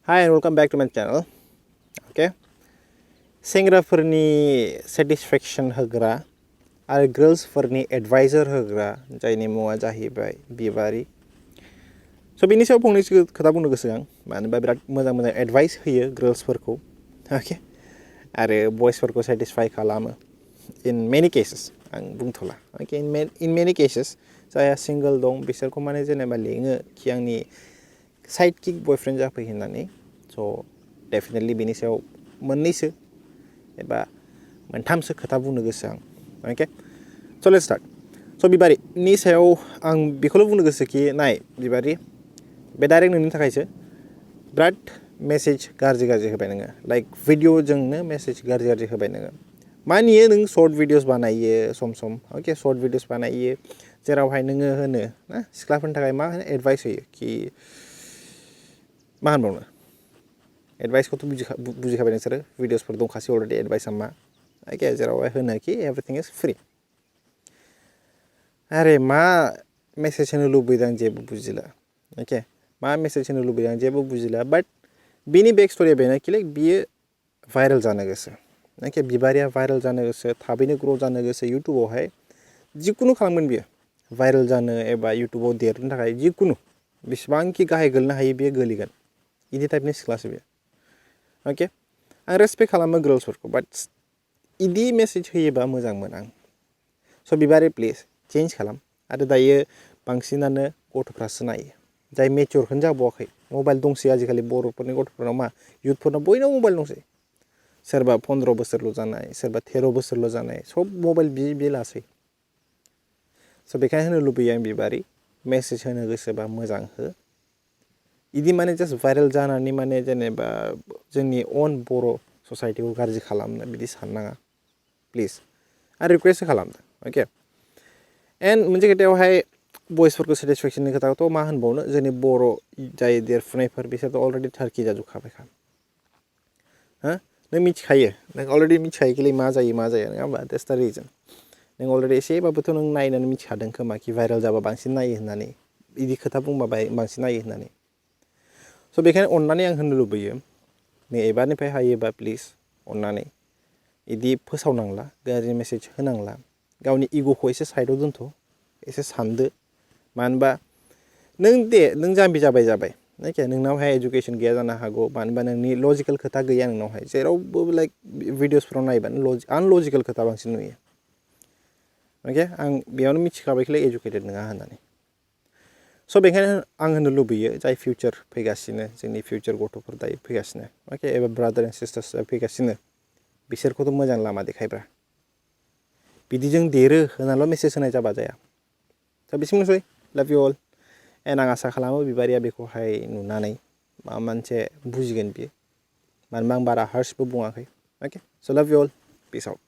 Hi and welcome back to my channel. Okay. सेंग्राफोरनि satisfaction होग्रा आरो girlsफोरनि advisor होग्रा जायनि मुङा जाहैबाय बिबारि. So बिनि सायाव फंनैसो खोथा बुंनो गोसो आं मानो होनबा बिराद मोजां advice होयो girlsफोरखौ. Okay. आरो boysफोरखौ satisfy खालामो. In many cases आं बुंथ'ला. Okay. In many cases जायहा single दं बिसोरखौ माने जेनेबा लेङो कि आंनि side kick boyfriend जाफै होननानै. So definitely बिनि सायाव मोननैसो एबा मोनथामसो खोथा बुंनो गोसो आं. Okay. So let's start. So बिबारिनि सायाव आं बेखौल' बुंनो गोसो कि नाय बिबारि बे डाइरेक्ट नोंनि थाखायसो बिराद मेसेज गाज्रि होबाय नोङो लाइक भिडिअ'जोंनो मेसेज गाज्रि होबाय नोङो मानियो नों शर्ट भिडिअ'स बानायो सम ओके शर्ट भिडिअ'स बानायो जेरावहाय नोङो होनो ना सिख्लाफोरनि थाखाय मा होनो एडभाइस होयो कि मा होनबावनो एडभाइसखौथ' बुजिखाबाय नोंसोरो भिडिअ'सफोर दंखासै अलरेडि एडभाइसआ मा ओके जेरावहाय होनो कि एभ्रिथिं इज फ्रि अरे मा मेसेज होनो लुबैदों आं जेबो बुजिला ओके मा मेसेज होनो लुबैदों आं जेबो बुजिला बाट बिनि बेक स्ट'रिया बेनो कि लाइक बियो भाइरेल जानो गोसो ओके बिबारिया भाइरेल जानो गोसो थाबैनो ग्र' जानो गोसो इउटुबावहाय जिखुनु खालामगोन बियो भाइरेल जानो एबा इउटुबाव देरनो थाखाय जिखुनु बेसेबांखि गाहाय गोलैनो हायो बियो गोलैगोन इदि टाइपनि सिख्लासो बियो ओके आं रेसपेक्ट खालामो गर्ल्सफोरखौ बाट इदि मेसेज होयोबा मोजां मोना आं स' बिबारि प्लिज चेन्ज खालाम आरो दायो बांसिनानो गथ'फ्रासो नायो जाय मेच्योरखौनो जाबावाखै मबाइल दंसै आजिखालि बर'फोरनि गथ'फोरनाव मा युथफोरनाव बयनाव मबाइल दंसै सोरबा 15 बोसोरल' जानाय सोरबा 13 बोसोरल' जानाय सब मबाइल बि लासै स' बेखायनो होनो लुबैयो आं बिबारि मेसेज होनो गोसोबा मोजां हो इदि माने जास्ट भाइरेल जानानै माने जेनेबा जोंनि अन बर' ससाइटिखौ गाज्रि खालामनो बिदि साननाङा प्लिज आं रिक्वेस्ट खालामदों ओके एन्ड मोनसे खोथायावहाय बयसफोरखौ सेटिसफेक्सननि खोथाखौथ' मा होनबावनो जोंनि बर' जाय देरफुनायफोर बिसोरथ' अलरेडि थारखि जाजोबखाबायखा हो नों मिथिखायो नों अलरेडि मिथिखायोखिलै मा जायो नङा होमबा देट्स दा रिजन नों अलरेडि एसेबाबोथ' नों नायनानै मिथिखादों खोमा कि भाइरेल जाबा बांसिन नायो होननानै बिदि खोथा बुंबा बांसिन नायो होननानै स' बेखायनो अननानै आं होननो लुबैयो नै एबारनिफ्राय हायोबा प्लिज अननानै इदि फोसावनांला गाज्रि मेसेज होनांला गावनि इग'खौ एसे साइडआव दोनथ' एसे सानदो मानो होनबा नों जाम्बि जाबाय ओके नोंनावहाय एजुकेसन गैया जानो हागौ मानो होनबा नोंनि लजिकेल खोथा गैया नोंनावहाय जेरावबो लाइक भिडिअ'सफोराव नायबानो आनलजिकेल खोथा बांसिन नुयो ओके आं बेयावनो मिथिखाबायखैलै एजुकेटेड नङा होननानै स' बेखायनो आं होननो लुबैयो जाय फिउचार फैगासिनो जोंनि फिउचार गथ'फोर दायो फैगासिनो ओके एबा ब्रादार एन्ड सिस्टार्स फैगासिनो बिसोरखौथ' मोजां लामा देखायब्रा बिदिजों देरो होनाल' मेसेज होनाय जाबा जाया दा बिसिमनोसै लाभ इउ अल एन्ड आं आसा खालामो बिबारिया बेखौहाय नुनानै माबा मोनसे बुजिगोन बियो मानो होनबा आं बारा हार्सबो बुङाखै अके स' लाभ इउ अल पिस आउट